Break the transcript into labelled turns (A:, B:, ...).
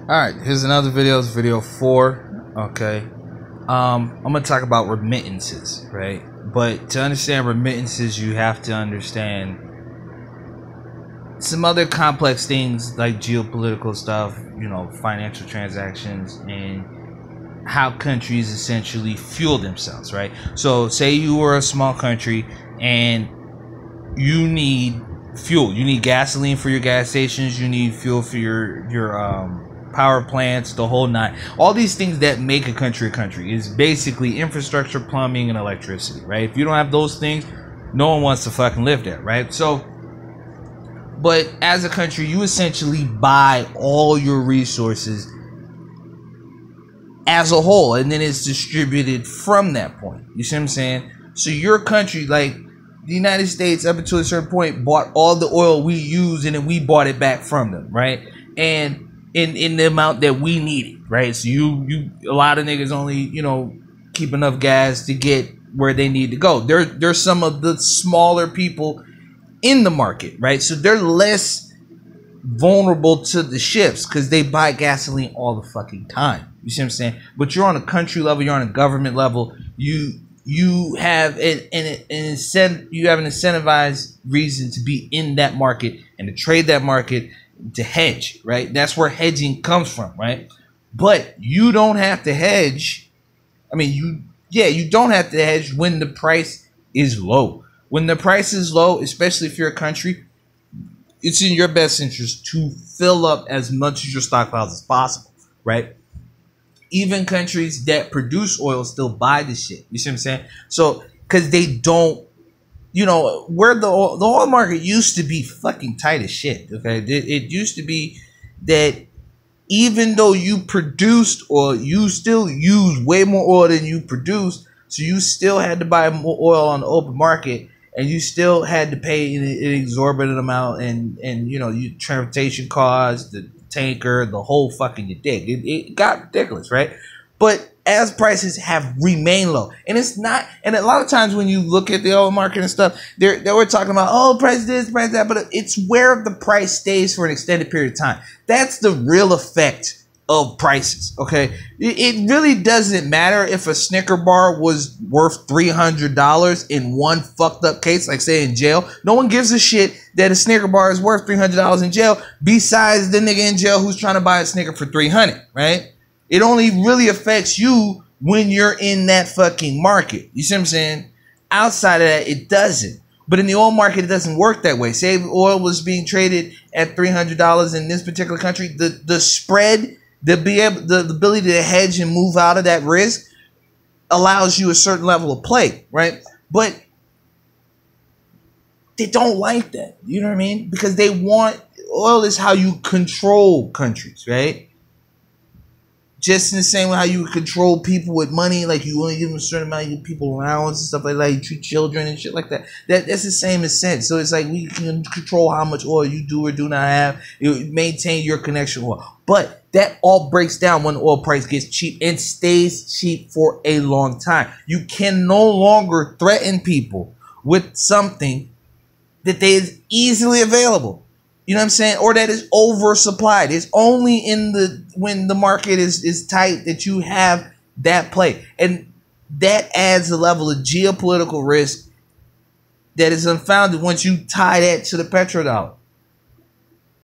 A: Alright, here's another video. It's video 4. Okay. I'm gonna talk about remittances, right? But to understand remittances, you have to understand some other complex things like geopolitical stuff, you know, financial transactions, and how countries essentially fuel themselves, right? So say you were a small country and you need fuel. You need gasoline for your gas stations, you need fuel for your power plants, the whole nine. All these things that make a country is basically infrastructure, plumbing, and electricity, right? If you don't have those things, no one wants to fucking live there, right? So, but as a country, you essentially buy all your resources as a whole, and then it's distributed from that point. You see what I'm saying? So your country, like the United States, up until a certain point, bought all the oil we use, and then we bought it back from them, right? And in the amount that we needed, right? So you a lot of niggas only, you know, keep enough gas to get where they need to go. There's some of the smaller people in the market, right? So they're less vulnerable to the shifts because they buy gasoline all the fucking time. You see what I'm saying? But you're on a country level, you're on a government level, you have an incentivized reason to be in that market and to trade that market, to hedge, right? That's where hedging comes from, right? But you don't have to hedge. I mean, you don't have to hedge when the price is low. When the price is low, especially if you're a country, it's in your best interest to fill up as much of your stockpiles as possible, right? Even countries that produce oil still buy the shit. You see what I'm saying? So, because they don't, you know, where the oil market used to be fucking tight as shit, okay? It used to be that even though you produced oil, you still use way more oil than you produced, so you still had to buy more oil on the open market, and you still had to pay an exorbitant amount, and you know, you transportation costs, the tanker, the whole fucking dig. It got ridiculous, right? But as prices have remained low, and it's not, and a lot of times when you look at the oil market and stuff, they were talking about, oh, price this, price that, but it's where the price stays for an extended period of time. That's the real effect of prices, okay? It really doesn't matter if a Snicker bar was worth $300 in one fucked up case, like say in jail. No one gives a shit that a Snicker bar is worth $300 in jail, besides the nigga in jail who's trying to buy a Snicker for $300, right? It only really affects you when you're in that fucking market. You see what I'm saying? Outside of that, it doesn't. But in the oil market, it doesn't work that way. Say oil was being traded at $300 in this particular country, the spread, the ability to hedge and move out of that risk allows you a certain level of play, right? But they don't like that. You know what I mean? Because they want, oil is how you control countries, right? Just in the same way how you control people with money, like you only give them a certain amount of people allowance and stuff like that. You treat children and shit like that. That's the same in sense. So it's like we can control how much oil you do or do not have. You maintain your connection oil. But that all breaks down when the oil price gets cheap and stays cheap for a long time. You can no longer threaten people with something that is easily available. You know what I'm saying? Or that is oversupplied. It's only in when the market is tight that you have that play. And that adds a level of geopolitical risk that is unfounded once you tie that to the petrodollar.